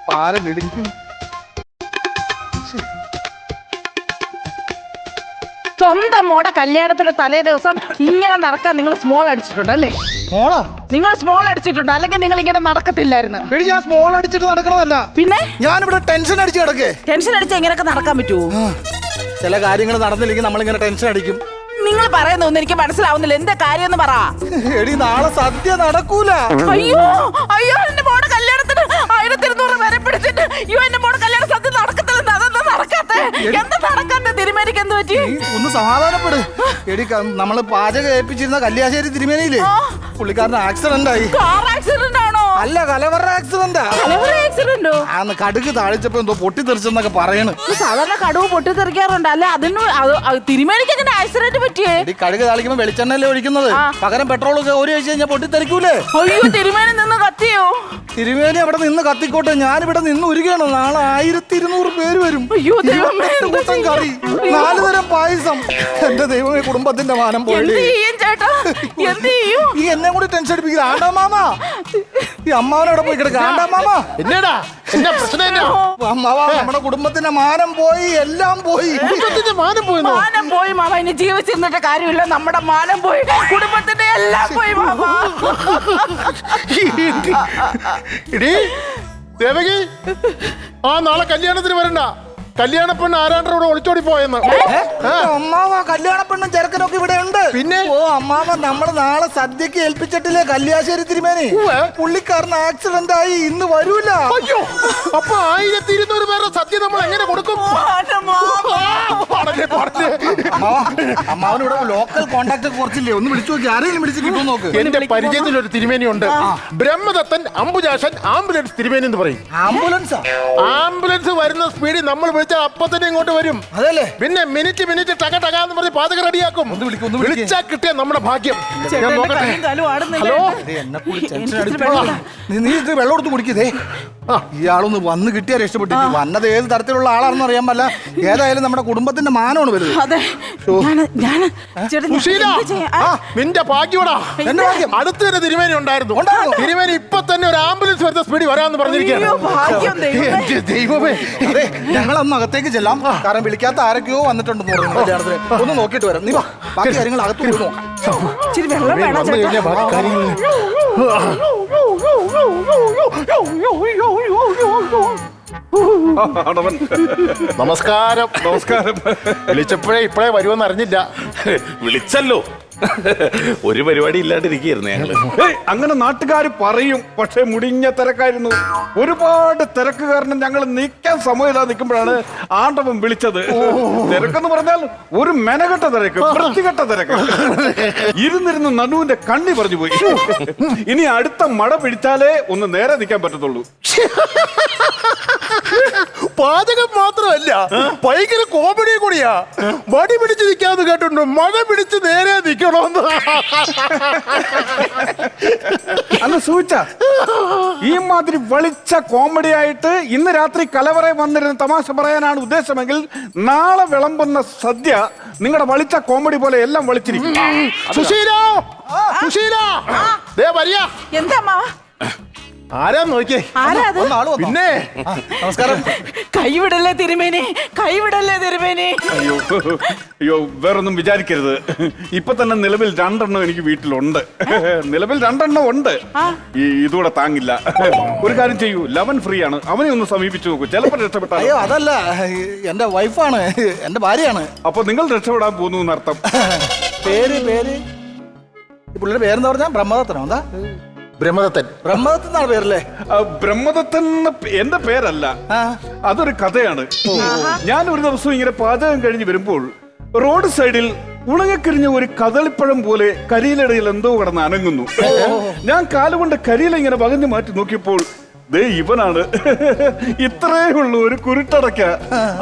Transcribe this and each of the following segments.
പാല പിടിക്കും. സ്വന്തം മോടെ കല്യാണത്തിന്റെ തലേ ദിവസം ഇങ്ങനെ നടക്കാൻ നിങ്ങൾ സ്മോൾ അടിച്ചിട്ടുണ്ട് അല്ലേ? മോളാ നിങ്ങൾ സ്മോൾ അടിച്ചിട്ടുണ്ട്, അല്ലെങ്കിൽ നിങ്ങൾ ഇങ്ങനെ നടക്കത്തില്ലായിരുന്നു. ഞാൻ സ്മോൾ അടിച്ചിട്ട് നടക്കണമല്ല, പിന്നെ ഞാനിവിടെ ടെൻഷൻ അടിച്ച് കിടക്കേ. ടെൻഷൻ അടിച്ച് എങ്ങനെയൊക്കെ നടക്കാൻ പറ്റുമോ? ചില കാര്യങ്ങൾ നടന്നില്ലെങ്കിൽ നമ്മളിങ്ങനെ ടെൻഷൻ അടിക്കും. നിങ്ങൾ പറയുന്നൊന്നും എനിക്ക് മനസ്സിലാവുന്നില്ല. എന്താ കാര്യം എന്ന് പറ. എടി നാളെ സദ്യ നടക്കൂല. അയ്യോ അയ്യോ, എന്റെ മോടെ കല്യാണത്തിന് 1200 വരെ പിടിച്ചിട്ട് അയ്യോ എന്റെ മോടെ കല്യാണ സദ്യ നടക്കത്തില്ല. അതെന്താ നടക്കാത്തെ? എന്താ നടക്കാത്തെ? തിരുമേനിക്ക് എന്ത് പറ്റി? ഒന്ന് സമാധാനപ്പെട്. എടി നമ്മള് പാചകം ഏൽപ്പിച്ചിരുന്ന കല്യാശ്ശേരി തിരുമേനിയില്ലേ, പുള്ളിക്കാരന് ആക്സിഡന്റ് ആയി. കാർ ആക്സിഡന്റ് ആണോ? അല്ല, കലവറ ആക്സിഡന്റാ. ആക്സിഡന്റോ? ആന്ന് കടുക് താളിച്ചപ്പോ എന്തോ പൊട്ടിത്തെറിച്ചെന്നൊക്കെ പറയണ്. സാധാരണ കടുവ് പൊട്ടിത്തെറിക്കാറുണ്ട് അല്ലെ? അതിന് തിരുമേനിക്ക് എങ്ങനെ ആക്സിഡന്റ് പറ്റിയേ? കടുക് താളിക്കുമ്പോ വെളിച്ചെണ്ണല്ലേ ഒഴിക്കുന്നത്, പകരം പെട്രോൾ ഒരു കഴിച്ച് കഴിഞ്ഞാൽ പൊട്ടിത്തെറിക്കൂലേ? അയ്യോ, തിരുമേനി നിന്ന് കത്തിയോ? തിരുമേനി അവിടെ നിന്ന് കത്തിക്കോട്ടെ, ഞാനിവിടെ നിന്ന് ഉരുകയാണ്. നാളെ 1200 പേര് വരും. അയ്യോ ദൈവമേ, കൂട്ടം കറി, 4 തരം പായസം. എന്റെ ദൈവമേ, കുടുംബത്തിന്റെ മാനം പോയി. ചേട്ടാ എന്ത് ചെയ്യും? ഈ എന്നെ കൂടി ടെൻഷൻ അടിപ്പിക്കില്ല. ആണ്ടാ മാമ, ഈ അമ്മാവനോടെ പോയി കിടക്കുക. ആണ്ടാ മാമ, എന്നടാ എന്റെ പ്രശ്നം? അമ്മാവ, നമ്മുടെ കുടുംബത്തിന്റെ മാനം പോയി, എല്ലാം പോയി. കുടുംബത്തിന്റെ മാനം പോയി. മാനം പോയി മാമ. ഇനി ജീവിച്ചിരുന്നിട്ട് കാര്യമില്ല. നമ്മുടെ മാനം പോയി, കുടുംബത്തിന്റെ എല്ലാം പോയി മാമ. ഇടി ദേവകി, ആ നാളെ കല്യാണത്തിന് വരണ്ട. കല്യാണ പെണ്ണ് ആരാണ്ട് ഇവിടെ ഒളിച്ചോടി പോയെന്ന്. അമ്മാവ, കല്യാണ പെണ്ണും ചെറുക്കനൊക്കെ ഇവിടെ ഉണ്ട്. പിന്നെ അമ്മാവ, നമ്മള് നാളെ സദ്യക്ക് ഏൽപ്പിച്ചിട്ടില്ലേ കല്യാശ്ശേരി തിരുമേനി, പുള്ളിക്കാരന് ആക്സിഡന്റ് ആയി, ഇന്ന് വരൂല. അയ്യോ, അപ്പൊ 1200 പേരുടെ സദ്യ നമ്മൾ എങ്ങനെ കൊടുക്കും? അമ്മാവന് ഇവിടെ ലോക്കൽ കോണ്ടാക്ട് കുറച്ചില്ലേ, ഒന്ന് വിളിച്ചു നോക്കി, ആരെങ്കിലും വിളിച്ച് കിട്ടുമോ നോക്ക്. എന്റെ പരിചയത്തിൽ ഒരു തിരുമേനി ഉണ്ട്, ബ്രഹ്മദത്തൻ അംബുജാഷൻ ആംബുലൻസ് തിരുമേനി എന്ന് പറയും. ആംബുലൻസാ? ആംബുലൻസ് വരുന്ന സ്പീഡിൽ നമ്മൾ വിളിച്ചാൽ അപ്പൊ തന്നെ ഇങ്ങോട്ട് വരും. അതല്ലേ? പിന്നെ മിനിറ്റ് ടകാന്ന് പറഞ്ഞ് പാചകം റെഡിയാക്കും. വിളിച്ചാൽ കിട്ടിയ നമ്മുടെ ഭാഗ്യം. ഹലോ, നീ ഇത് വെള്ളം എടുത്ത് കുടിക്കതേ. ഇയാളൊന്ന് വന്ന് കിട്ടിയാൽ രക്ഷപ്പെട്ടു. വന്നത് ഏത് തരത്തിലുള്ള ആളാണെന്ന് അറിയാൻ പറ്റില്ല. ഏതായാലും നമ്മുടെ കുടുംബത്തിന്റെ മാനമാണ് വരുന്നത്. നിന്റെ ഭാഗ്യമാടാ. അടുത്ത് തന്നെ തിരുമേനി ഉണ്ടായിരുന്നു. തിരുമേനി ഇപ്പൊ തന്നെ ഒരു ആംബുലൻസ് വരുന്ന സ്പീഡിൽ വരാമെന്ന് പറഞ്ഞിരിക്കുകയാണ്. ദൈവമേ, ഞങ്ങളൊന്ന് അകത്തേക്ക് ചെല്ലാം. കാരണം വിളിക്കാത്ത ആരൊക്കെയോ വന്നിട്ടുണ്ടെന്ന് പറയുന്നു കല്യാണത്തിന്. ഒന്ന് നോക്കിയിട്ട് വരാം. നീ ബാക്കി കാര്യങ്ങൾ അകത്ത് പോയി നോക്കാം. നമസ്കാരം. വിളിച്ചപ്പോഴേ ഇപ്പഴേ വരുമെന്ന് അറിഞ്ഞില്ല. വിളിച്ചല്ലോ, ഒരു പരിപാടി ഇല്ലാണ്ടിരിക്കുകയായിരുന്നു ഞങ്ങള്. അങ്ങനെ നാട്ടുകാർ പറയും, പക്ഷെ മുടിഞ്ഞ തിരക്കായിരുന്നു. ഒരുപാട് തിരക്ക് കാരണം ഞങ്ങൾ നിൽക്കാൻ സമയമില്ലാതെ നിൽക്കുമ്പോഴാണ് ആണ്ടവൻ വിളിച്ചത്. തിരക്കെന്ന് പറഞ്ഞാൽ ഒരു മെനകെട്ട തിരക്ക്, വൃത്തികെട്ട തിരക്ക്. ഇരുന്നിരുന്ന് നടുവിന്റെ കണ്ണി പറഞ്ഞു പോയി. ഇനി അടുത്ത മഴ പിടിച്ചാലേ ഒന്ന് നേരെ നിൽക്കാൻ പറ്റത്തുള്ളൂ. പാചകം മാത്രമല്ല, ഭയങ്കര കോമഡി കൂടിയാ. മടി പിടിച്ച് നിൽക്കാന്ന് കേട്ടിട്ടുണ്ടോ? മഴ പിടിച്ച് നേരെ നിൽക്കണോന്ന്. അന്ന് സൂചിച്ച ഈ മാതിരി വളിച്ച കോമഡി ആയിട്ട് ഇന്ന് രാത്രി കലവറയിൽ വന്നിരുന്ന തമാശ പറയാനാണ് ഉദ്ദേശമെങ്കിൽ, നാളെ വിളമ്പുന്ന സദ്യ നിങ്ങളുടെ വളിച്ച കോമഡി പോലെ എല്ലാം വളിച്ചിരിക്കും. സുശീലോ, ദേ വരിക. എന്താ ആരാ നോക്കിയേ? പിന്നെ നമസ്കാരം. കൈവിടല്ലേ തിരുമേനി, കൈവിടല്ലേ തിരുമേനി. അയ്യോ, വേറൊന്നും വിചാരിക്കരുത്. ഇപ്പൊ തന്നെ നിലവിൽ 2 എണ്ണം എനിക്ക് വീട്ടിലുണ്ട്. നിലവിൽ 2 എണ്ണം ഉണ്ട്. ഇതുകൂടെ താങ്ങില്ല. ഒരു കാര്യം ചെയ്യൂ, 11 ഫ്രീ ആണ്. അവനെ ഒന്ന് സമീപിച്ചു നോക്കൂ, ചിലപ്പോൾ രക്ഷപ്പെട്ടാൽ. അയ്യോ, അതല്ല, എന്റെ വൈഫാണ്, എന്റെ ഭാര്യയാണ്. അപ്പൊ നിങ്ങൾ രക്ഷപ്പെടാൻ പോകുന്നു എന്നർത്ഥം. പേര് പുള്ളിയുടെ പേരെന്താ പറഞ്ഞാ? ബ്രഹ്മദത്തനോ? എന്താ? ബ്രഹ്മദത്തൻ എന്നാണ് പേരല്ലേ? ബ്രഹ്മദത്തൻ എന്റെ പേരല്ല, അതൊരു കഥയാണ്. ഞാൻ ഒരു ദിവസം ഇങ്ങനെ പാചകം കഴിഞ്ഞ് വരുമ്പോൾ റോഡ് സൈഡിൽ ഉണങ്ങിക്കരിഞ്ഞ ഒരു കദളിപ്പഴം പോലെ കരിയിലടയിൽ എന്തോ കിടന്ന് അനങ്ങുന്നു. ഞാൻ കാലുകൊണ്ട് കരിയില ഇങ്ങനെ വകഞ്ഞു മാറ്റി നോക്കിയപ്പോൾ ദേ ഇവനാണ്. ഇത്രേ ഉള്ളൂ, ഒരു കുരുട്ടടക്ക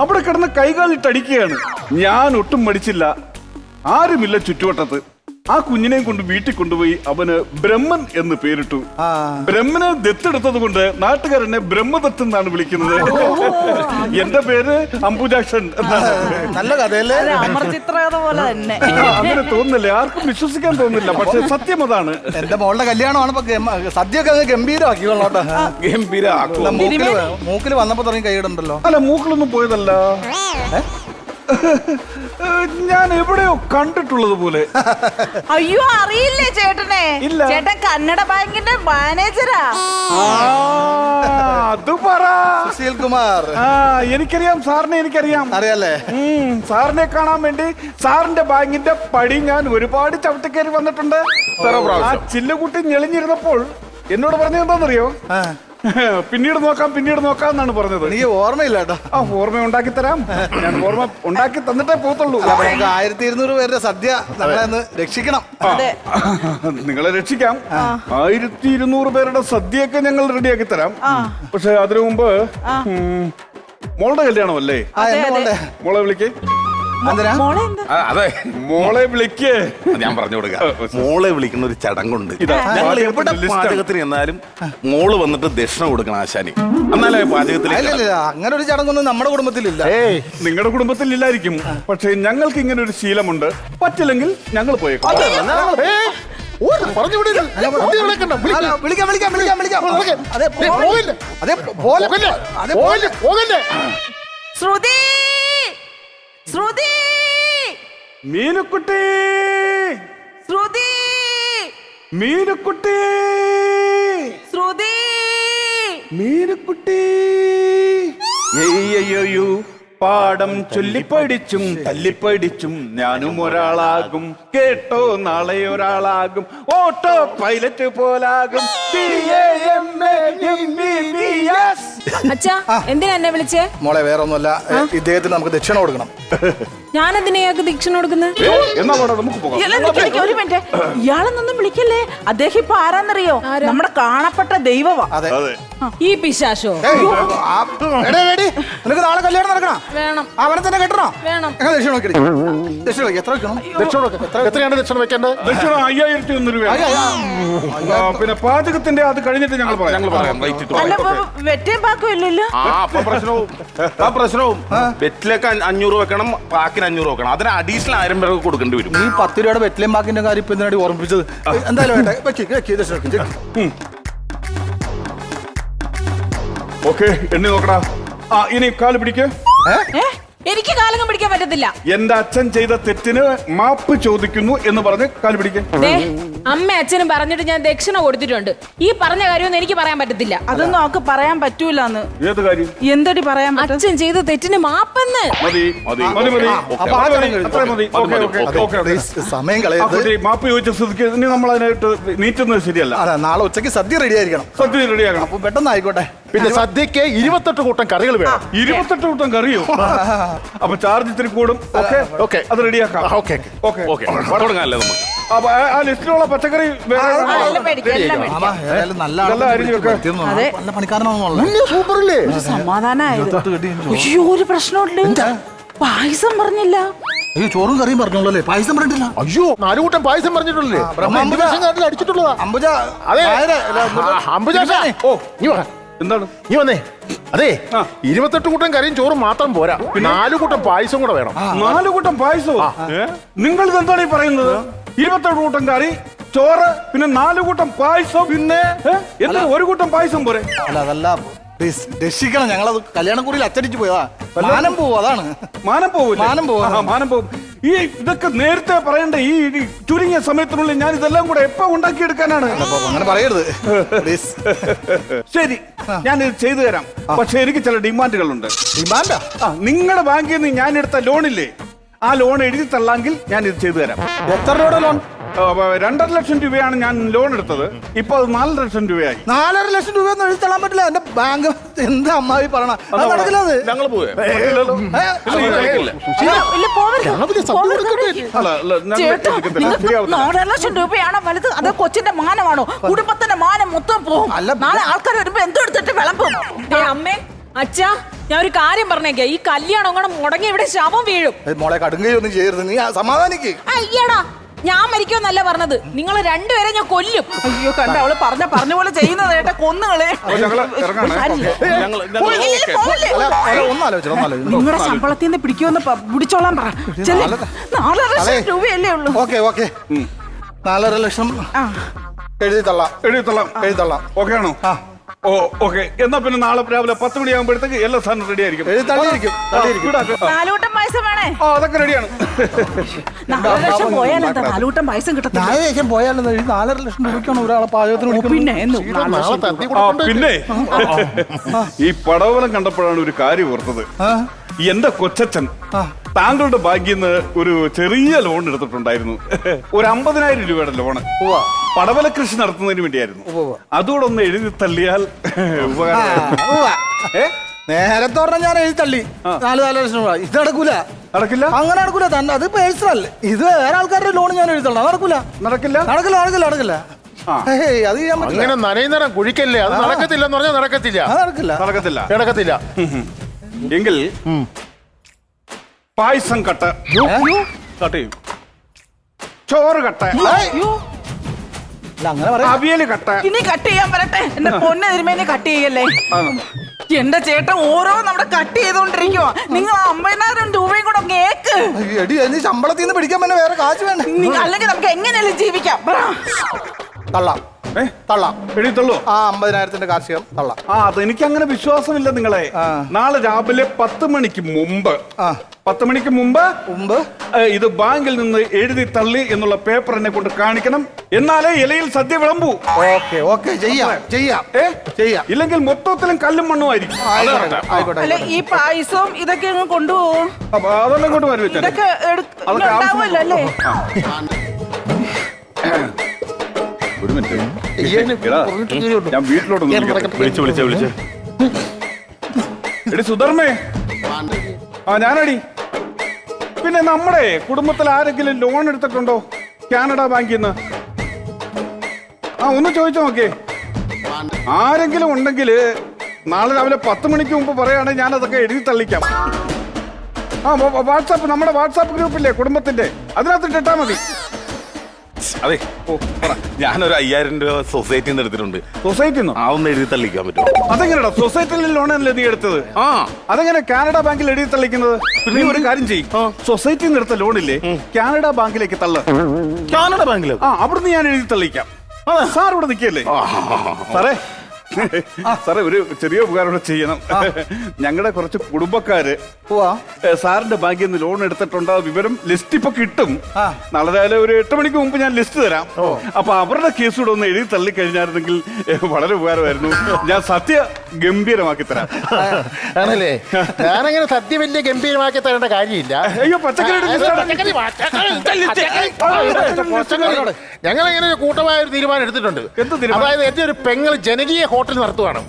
അവിടെ കിടന്ന് കൈകാലിട്ടടിക്കുകയാണ്. ഞാൻ ഒട്ടും മടിച്ചില്ല. ആരുമില്ല ചുറ്റുവട്ടത്ത്. ആ കുഞ്ഞിനെയും കൊണ്ട് വീട്ടിൽ കൊണ്ടുപോയി അവന് ബ്രഹ്മൻ എന്ന് പേരിട്ടു. ആ. ബ്രഹ്മനെ ദത്തെടുത്തത് കൊണ്ട് നാട്ടുകാരനെ ബ്രഹ്മദത്ത് എന്നാണ് വിളിക്കുന്നത്. എന്റെ പേര് അംബുജാക്ഷൻ എന്നാണ്. നല്ല കഥയല്ലേ? അതെ, അമർചിത്രകഥ പോലെ തന്നെ. അങ്ങനെ തോന്നുന്നില്ല, ആർക്കും വിശ്വസിക്കാൻ തോന്നുന്നില്ല, പക്ഷെ സത്യം അതാണ്. എന്റെ മോളുടെ കല്യാണമാണ് ഇപ്പൊ സദ്യയൊക്കെ അങ്ങ് ഗംഭീരമാക്കി കൊള്ളോട്ടെ. ഗംഭീര മൂക്കില് വന്നപ്പോ തുടങ്ങി കൈയിടുണ്ടല്ലോ. അല്ല, മൂക്കിലൊന്നും പോയതല്ല, ഞാൻ എവിടെയോ കണ്ടിട്ടുള്ളത് പോലെ. അയ്യോ, അറിയില്ലേ ചേട്ടനെ? ഇല്ല. ചേട്ടൻ കന്നഡ ബാങ്കിന്റെ മാനേജരാ. അത് പറ. സുശീൽ കുമാർ. എനിക്കറിയാം, സാറിനെ എനിക്കറിയാം. അറിയാലേ? സാറിനെ കാണാൻ വേണ്ടി സാറിന്റെ ബാങ്കിന്റെ പടി ഞാൻ ഒരുപാട് ചവിട്ടിക്കയറി വന്നിട്ടുണ്ട്. ആ ചില്ലുകുട്ടി ഞെളിഞ്ഞിരുന്നപ്പോൾ എന്നോട് പറഞ്ഞത് എന്താണെന്നറിയോ? പിന്നീട് നോക്കാം എന്നാണ് പറഞ്ഞത്. എനിക്ക് ഓർമ്മയില്ല കേട്ടോ. ആ ഓർമ്മ ഉണ്ടാക്കി തരാം, ഞാൻ ഓർമ്മ ഉണ്ടാക്കി തന്നിട്ടേ പോത്തുള്ളൂ. 1200 പേരുടെ സദ്യ നമ്മളെ രക്ഷിക്കണം. നിങ്ങളെ രക്ഷിക്കാം. 1200 പേരുടെ സദ്യയൊക്കെ ഞങ്ങൾ റെഡിയാക്കി തരാം. പക്ഷെ അതിനു മുമ്പ് മോളുടെ കല്യാണമല്ലേ? മോളെ വിളിക്കേ. അതെ, മോളെ വിളിക്കേ. ഞാൻ പറഞ്ഞു കൊടുക്കാം. മോളെ വിളിക്കുന്ന ഒരു ചടങ്ങുണ്ട്. ഞങ്ങൾ എവിടെ ലിസ്റ്റാണ്. പാചകത്തിന് ചെന്നാലും മോള് വന്നിട്ട് ദക്ഷിണ കൊടുക്കണം ആശാനി, എന്നാലേ പാചകത്തിലേക്ക്. അങ്ങനെ ഒരു ചടങ്ങൊന്നും നമ്മുടെ കുടുംബത്തിലില്ല. നിങ്ങളുടെ കുടുംബത്തിൽ ഇല്ലായിരിക്കും, പക്ഷെ ഞങ്ങൾക്ക് ഇങ്ങനെ ഒരു ശീലമുണ്ട്. പറ്റില്ലെങ്കിൽ ഞങ്ങൾ പോയേക്കാം. ശ്രുതി, ശ്രുതി, മീനുക്കുട്ടി, ശ്രുതി, മീനുക്കുട്ടി, ശ്രുതി. മീനുക്കുട്ടി. അയ്യോ, പാഠം ചൊല്ലിപ്പടിച്ചും തല്ലിപ്പടിച്ചും ഞാനും ഒരാളാകും. കേട്ടോ, നാളെ ഒരാളാകും. Auto pilot പോലാകും. അച്ഛാ, എന്തിനാ എന്നെ വിളിച്ചേ? മോളെ വേറെ ഒന്നുമല്ല, ഇദ്ദേഹത്തിന് നമുക്ക് ദക്ഷിണ കൊടുക്കണം. ഞാൻ എന്തിനാ ദക്ഷിണ കൊടുക്കുന്നത്? എന്നാ വേണം, നമുക്ക് പോകാം. ഒരു മിനിറ്റ്, ഇയാളെന്നൊന്നും വിളിക്കല്ലേ. അദ്ദേഹം ഇപ്പൊ ആരാന്നറിയോ? നമ്മുടെ കാണപ്പെട്ട ദൈവമാ. അതെ. ഈ പിശാശോ? നിനക്ക് നാളെ കല്യാണം നടക്കണം. വേണം. അവനെ തന്നെ കെട്ടണോ? വേണം. ദക്ഷിണ നോക്കി. ദക്ഷിണ വെക്ക്. എത്ര വെക്കണം? എത്രയാണ് ദക്ഷിണ വെക്കേണ്ടത്? ദക്ഷിണ 5001 രൂപ. പിന്നെ പാചകത്തിന്റെ അത് കഴിഞ്ഞിട്ട് ഞങ്ങൾ പറയാം. അല്ല, വെറ്റേ പാക്കും ഇല്ലല്ലോ. പ്രശ്നവും വെറ്റിലേക്ക് 500 വെക്കണം, പാക്കിന് 500 വെക്കണം. അതിന് അഡീഷണൽ 1000 രൂപ കൊടുക്കേണ്ടി വരും. നീ 10 രൂപയുടെ വെറ്റിലേം ബാക്കിന്റെ കാര്യം ഇപ്പൊ എന്തിനാടി ഓർമ്മിപ്പിച്ചത്? എന്തായാലും വേണ്ട. ഓക്കെ, എണ്ണി നോക്കടാ. ഇനി കാല് പിടിക്ക്. എനിക്ക് കാലങ്ങം പിടിക്കാൻ പറ്റത്തില്ല. എന്റെ അച്ഛൻ ചെയ്ത തെറ്റിന് മാപ്പ് ചോദിക്കുന്നു എന്ന് പറഞ്ഞ് കാല് പിടിക്ക്. അമ്മ അച്ഛനും പറഞ്ഞിട്ട് ഞാൻ ദക്ഷിണ കൊടുത്തിട്ടുണ്ട്. ഈ പറഞ്ഞ കാര്യമൊന്നും എനിക്ക് പറയാൻ പറ്റത്തില്ല. അതൊന്നും അവക്ക് പറയാൻ പറ്റൂലെന്ന്. ഏത് കാര്യം? എന്തടി പറയാൻ പറ്റും? അച്ഛൻ ചെയ്ത തെറ്റിന് മാപ്പെന്ന്. സമയം കളയരുത്. മാപ്പ് ചോദിച്ച സ്ഥിതിക്ക് ഇനി നമ്മൾ അതിനായിട്ട് നീറ്റുന്നത് ശരിയല്ല. അതെ, നാളെ ഉച്ചയ്ക്ക് സദ്യ റെഡി ആയിരിക്കണം. സദ്യ റെഡിയാക്കണം. അപ്പൊ പെട്ടെന്ന് ആയിക്കോട്ടെ. പിന്നെ സദ്യക്ക് 28 കൂട്ടം കറികൾ വേണം. 28 കൂട്ടം കറിയോ? അപ്പൊ ചാർജ് ഇത്തിരി കൂടും. ഓക്കെ, അത് റെഡിയാക്കാം. ഓക്കെ, തുടങ്ങാല്ലേ നമുക്ക്? അപ്പൊ ആ ലിസ്റ്റിലുള്ള പച്ചക്കറി നല്ല പണിക്കാരനാണെന്നുള്ള സൂപ്പറല്ലേ? സമാധാനായത്. അയ്യോ, ഒരു പ്രശ്നമുണ്ട്. പായസം പറഞ്ഞില്ല. അയ്യോ, ചോറും കറിയും പറഞ്ഞോളൂ. പായസം പറഞ്ഞിട്ടില്ല. അയ്യോ, 4 കൂട്ടം പായസം പറഞ്ഞിട്ടുള്ളേ. അടിച്ചിട്ടുള്ളതാ. അംബുജ. എന്താണ്? നീ വന്നേ. അതെ, 28 കൂട്ടം കറിയും ചോറും മാത്രം പോരാ, 4 കൂട്ടം പായസം കൂടെ വേണം. 4 കൂട്ടം പായസവും? നിങ്ങൾ ഇതെന്താണ് ഈ പറയുന്നത്? 28 കൂട്ടം കറി, ചോറ്, പിന്നെ 4 കൂട്ടം പായസം. പിന്നെ എന്താ 1 കൂട്ടം പായസം പോരെ? അല്ല, അതല്ല, പ്ലീസ് രക്ഷിക്കണം. ഞങ്ങളത് കല്യാണക്കുറിയിൽ അച്ചടിച്ചു പോയതാ. മാനം പോവും. അതാണ്. മാനം പോവും. മാനം പോവും. ഈ ഇതൊക്കെ നേരത്തെ പറയണ്ട. ഈ ചുരുങ്ങിയ സമയത്തിനുള്ളിൽ ഞാൻ ഇതെല്ലാം കൂടെ എപ്പോ ഉണ്ടാക്കിയെടുക്കാനാണ്? അങ്ങനെ പറയരുത് പ്ലീസ്. ശരി, ഞാൻ ഇത് ചെയ്തു തരാം. പക്ഷെ എനിക്ക് ചില ഡിമാൻഡുകളുണ്ട്. ഡിമാൻഡാ? നിങ്ങളുടെ ബാങ്കിൽ നിന്ന് ഞാൻ എടുത്ത ലോണില്ലേ, ആ ലോൺ എഴുതി തള്ളാമെങ്കിൽ ഞാൻ ഇത് ചെയ്തു തരാം. എത്ര രൂപയുടെ ലോൺ? 2.5 ലക്ഷം രൂപയാണ് ഞാൻ ലോൺ എടുത്തത്. ഇപ്പൊ അത് 4 ലക്ഷം രൂപയായി. 4.5 ലക്ഷം രൂപയൊന്നും എഴുതി തള്ളാൻ പറ്റില്ല. എന്റെ ബാങ്ക് എന്താ അമ്മായി പറയണ? നടക്കില്ല. അത് ഞങ്ങൾ പോവേ. ലക്ഷം രൂപയാണോ വലുത്? അത് കൊച്ചിന്റെ മാനമാണോ? കുടുംബത്തിന്റെ മാനം മൊത്തം പോകും. നാളെ ആൾക്കാർ വരുമ്പോ എന്തെടുത്തിട്ട് വിളമ്പും. അമ്മേ, അച്ഛാ, ഞാൻ ഒരു കാര്യം പറഞ്ഞേക്കാം. ഈ കല്യാണം കൂടെ മുടങ്ങി ഇവിടെ ശവം വീഴും. മോളെ കടുങ്കയൊന്നും ചെയ്യരുത്. നീ സമാധാനിക്ക്. അയ്യടാ, ഞാൻ മരിക്കുമെന്നല്ല പറഞ്ഞത്, നിങ്ങൾ രണ്ടുപേരെ ഞാൻ കൊല്ലും. അയ്യോ കണ്ട അവള് പറഞ്ഞ പോലെ ചെയ്യുന്നത് കേട്ട കൊന്നുകളെ. അപ്പൊ ഞങ്ങള് ഇറങ്ങാണേ. നിങ്ങളുടെ ശമ്പളത്തിൽ നിന്ന് പിടിക്കുമെന്ന് പിടിച്ചോളാൻ പറ. 4 ലക്ഷം രൂപയല്ലേ ഉള്ളൂ. ഓക്കെ 4.5 ലക്ഷം എഴുതി തള്ളാം. ഓക്കെ ആണോ? ഓ ഓക്കെ. എന്നാ പിന്നെ നാളെ രാവിലെ 10 മണിയാകുമ്പോഴത്തേക്ക് എല്ലാ സാധനവും റെഡി ആയിരിക്കും. എഴുതി തള്ളിയിരിക്കും. നാലൂട്ടം പായസം വേണേ. ആ അതൊക്കെ റെഡിയാണ്. 4 ലക്ഷം പോയാലെന്താ? നാലൂട്ടം പായസം കിട്ടത്തില്ല. 4 ലക്ഷം പോയാലെന്ന് 4.5 ലക്ഷം രൂപയ്ക്കാണ് ഒരാളെ പാചകത്തിന് വിളിക്കുന്നത്. പിന്നെ ഈ പടവലം കണ്ടപ്പോഴാണ് ഒരു കാര്യം ഓർത്തത്. എന്റെ കൊച്ചച്ഛൻ താങ്കളുടെ ഭാഗ്യം ഒരു ചെറിയ ലോൺ എടുത്തിട്ടുണ്ടായിരുന്നു. ഒരു 50,000 രൂപയുടെ ലോണ് പടവല കൃഷി നടത്തുന്നതിന് വേണ്ടിയായിരുന്നു. അതുകൂടെ ഒന്ന് എഴുതി തള്ളിയാൽ നേരത്തെ പറഞ്ഞ ഞാൻ എഴുതി തള്ളി 4 ലക്ഷം രൂപ. ഇത് നടക്കൂല. നടക്കില്ല. അങ്ങനെ നടക്കൂല. തന്നെ അത് പേഴ്സണൽ. ഇത് വേറെ ആൾക്കാരുടെ ലോൺ ഞാൻ എഴുതണം. നടക്കൂല. നടക്കില്ല. അത് ചെയ്യാൻ പറ്റില്ല. അങ്ങനെ നനയുന്നേരം കുഴിക്കല്ലേ, അത് നടക്കത്തില്ലെന്ന് പറഞ്ഞാൽ നടക്കത്തില്ല. എങ്കിൽ പായസം കട്ട ചെയ്യും, ചോറ് കട്ട, അങ്ങനെ പറയാം. അവിയല് കട്ട. ഇനി കട്ട് ചെയ്യാൻ വരട്ടെ. എന്റെ പൊന്നെ തിരുമേനി കട്ട് ചെയ്യല്ലേ. എന്റെ ചേട്ടൻ ഓരോ നമ്മുടെ കട്ട് ചെയ്തോണ്ടിരിക്കുവാ. നിങ്ങൾ 50,000 രൂപയും കൂടെ കേക്ക്. എടി നീ ശമ്പളത്തിൽ നിന്ന് പിടിക്കാൻ പിന്നെ വേറെ കാശ് വേണ്ട. അല്ലെങ്കിൽ നമുക്ക് എങ്ങനെയല്ലേ ജീവിക്കാം? തള്ളാം. എഴുതിത്തള്ളൂ. 50,000 കാർഷികം തള്ളാം. അത് എനിക്ക് അങ്ങനെ വിശ്വാസമില്ല നിങ്ങളെ. നാളെ രാവിലെ 10 മണിക്ക് മുമ്പ് ഇത് ബാങ്കിൽ നിന്ന് എഴുതി തള്ളി എന്നുള്ള പേപ്പർ എന്നെ കൊണ്ട് കാണിക്കണം. എന്നാലേ ഇലയിൽ സദ്യ വിളമ്പൂ. ഓക്കെ ചെയ്യാം. ഇല്ലെങ്കിൽ മൊത്തത്തിലും കല്ലും മണ്ണും ആയിരിക്കും. അല്ലെ ഈ പായസവും ഇതൊക്കെ അങ്ങ് കൊണ്ടുപോകും. അതെല്ലാം കൊണ്ട് വരും. ഇതൊക്കെ ഉണ്ടാവുമല്ലോ അല്ലേ? ഒരു മിനിറ്റ്, ഞാൻ വീട്ടിലോട്ട് വിളിച്ച് എടി സുധർമ്മേ. ഞാനടി. പിന്നെ നമ്മുടെ കുടുംബത്തിൽ ആരെങ്കിലും ലോൺ എടുത്തിട്ടുണ്ടോ കാനഡ ബാങ്കിൽ നിന്ന്? ഒന്ന് ചോദിച്ചു നോക്കേ. ആരെങ്കിലും ഉണ്ടെങ്കിൽ നാളെ രാവിലെ 10 മണിക്ക് മുമ്പ് പറയുകയാണെങ്കിൽ ഞാൻ അതൊക്കെ എഴുതി തള്ളിക്കാം. വാട്സാപ്പ്, നമ്മുടെ വാട്സാപ്പ് ഗ്രൂപ്പില്ലേ കുടുംബത്തിന്റെ, അതിനകത്ത് ഇട്ടാ മതി. അതെ, ഞാനൊരു 5,000 രൂപ സൊസൈറ്റിയിൽ നിന്ന് എടുത്തിട്ടുണ്ട്. സൊസൈറ്റിന്ന് ഒന്ന് എഴുതി തള്ളിക്കാൻ പറ്റുമോ? അതെങ്ങനെയാ സൊസൈറ്റിയിൽ ലോണല്ലേ നീ എടുത്തത്? അതെങ്ങനെ കാനഡ ബാങ്കിൽ എഴുതി തള്ളിക്കുന്നത്? നീ ഒരു കാര്യം ചെയ്യും, സൊസൈറ്റിയിൽ നിന്ന് എടുത്ത ലോണില്ലേ കാനഡ ബാങ്കിലേക്ക് തള്ള. കാനഡ ബാങ്കിലോ? അവിടുന്ന് ഞാൻ എഴുതി തള്ളിക്കാം. സാർ ഇവിടെ നിൽക്കല്ലേ സാറേ, ഒരു ചെറിയ ഉപകാരം കൂടെ ചെയ്യണം. ഞങ്ങളുടെ കുറച്ച് കുടുംബക്കാര് സാറിന്റെ ബാങ്കിൽ നിന്ന് ലോൺ എടുത്തിട്ടുണ്ട്. വിവരം ലിസ്റ്റ് ഇപ്പൊ കിട്ടും. നാളെ രാവിലെ ഒരു 8 മണിക്ക് മുമ്പ് ഞാൻ ലിസ്റ്റ് തരാം. അപ്പൊ അവരുടെ കേസ് കൂടെ ഒന്ന് എഴുതി തള്ളി കഴിഞ്ഞായിരുന്നെങ്കിൽ വളരെ ഉപകാരമായിരുന്നു. ഞാൻ സത്യ ഗംഭീരമാക്കി തരാം. ആണല്ലേ? ഞാനങ്ങനെ സത്യം വലിയ ഗംഭീരമാക്കി തരേണ്ട കാര്യമില്ല. അയ്യോ, പച്ചക്കറി ഞങ്ങളങ്ങനെ ഒരു കൂട്ടമായ ഒരു തീരുമാനം എടുത്തിട്ടുണ്ട്. അതായത് എന്റെ ഒരു പെങ്ങൾ ജനകീയ ഹോട്ടൽ നടത്തുവാണ്.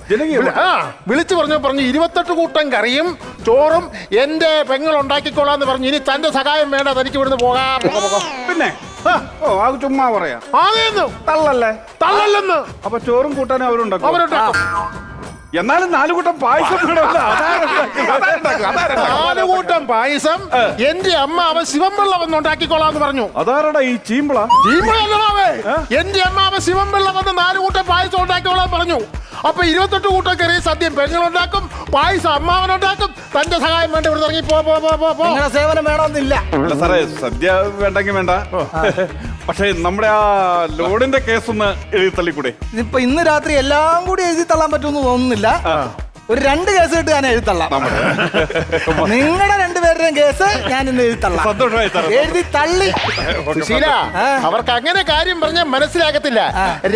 വിളിച്ചു പറഞ്ഞു 28 കൂട്ടം കറിയും ചോറും എന്റെ പെങ്ങൾ ഉണ്ടാക്കിക്കോളാന്ന് പറഞ്ഞു. ഇനി തന്റെ സഹായം വേണ്ട, തനിക്ക് ഇവിടുന്ന് പോകാം. പിന്നെ ചുമ്മാ പറയാ. തള്ളല്ലെന്ന്. അപ്പൊ ചോറും കൂട്ടാനും അവരുണ്ടാക്കും. എന്നാലും 4 കൂട്ടം പായസം 4 കൂട്ടം പായസം എന്റെ അമ്മാവൻ ശിവൻപിള്ള വന്ന് ഉണ്ടാക്കിക്കോളാന്ന് പറഞ്ഞു. അതാരടാ ഈ ചീമ്പിള? എന്റെ അമ്മാവൻ ശിവൻപിള്ള വന്ന് 4 കൂട്ടം പായസം ഉണ്ടാക്കിക്കോളാൻ പറഞ്ഞു. അപ്പൊ 28 കൂട്ടം കറി സദ്യം പെങ്ങളുണ്ടാക്കും, പായസം അമ്മാവനുണ്ടാക്കും. തന്റെ സഹായം വേണ്ട, ഇവിടെ ഇറങ്ങി പോ. സേവനം വേണമെന്നില്ല സാറേ. സദ്യ വേണ്ടെങ്കിൽ വേണ്ട, പക്ഷെ നമ്മുടെ ആ ലോഡിന്റെ കേസ് ഒന്ന് എഴുതി തള്ളിക്കൂടെ? ഇപ്പൊ ഇന്ന് രാത്രി എല്ലാം കൂടി എഴുതി തള്ളാൻ പറ്റുമെന്ന് തോന്നുന്നില്ല. ഒരു 2 കേസ് ഇട്ട് ഞാൻ എഴുതി തള്ളാം. നിങ്ങളുടെ 2 പേരുടെയും കേസ് ഞാൻ ഇന്ന് എഴുതി തള്ളാം. സന്തോഷമായി എഴുതി തള്ളി. സുശീല, അവർക്ക് അങ്ങനെ കാര്യം പറഞ്ഞാൽ മനസ്സിലാകത്തില്ല.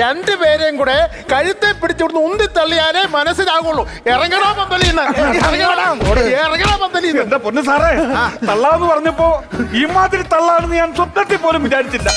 2 പേരെയും കൂടെ കഴുത്തെ പിടിച്ചുകൊണ്ട് ഉന്തി തള്ളിയാലേ മനസ്സിലാകുള്ളൂ. ഇറങ്ങണോ പന്തലിന്ന്? എന്താ പൊന്നു സാറേ, തള്ളാന്ന് പറഞ്ഞപ്പോ ഈ മാതിരി തള്ളാണെന്ന് ഞാൻ സ്വപ്നത്തിൽ പോലും വിചാരിച്ചില്ല.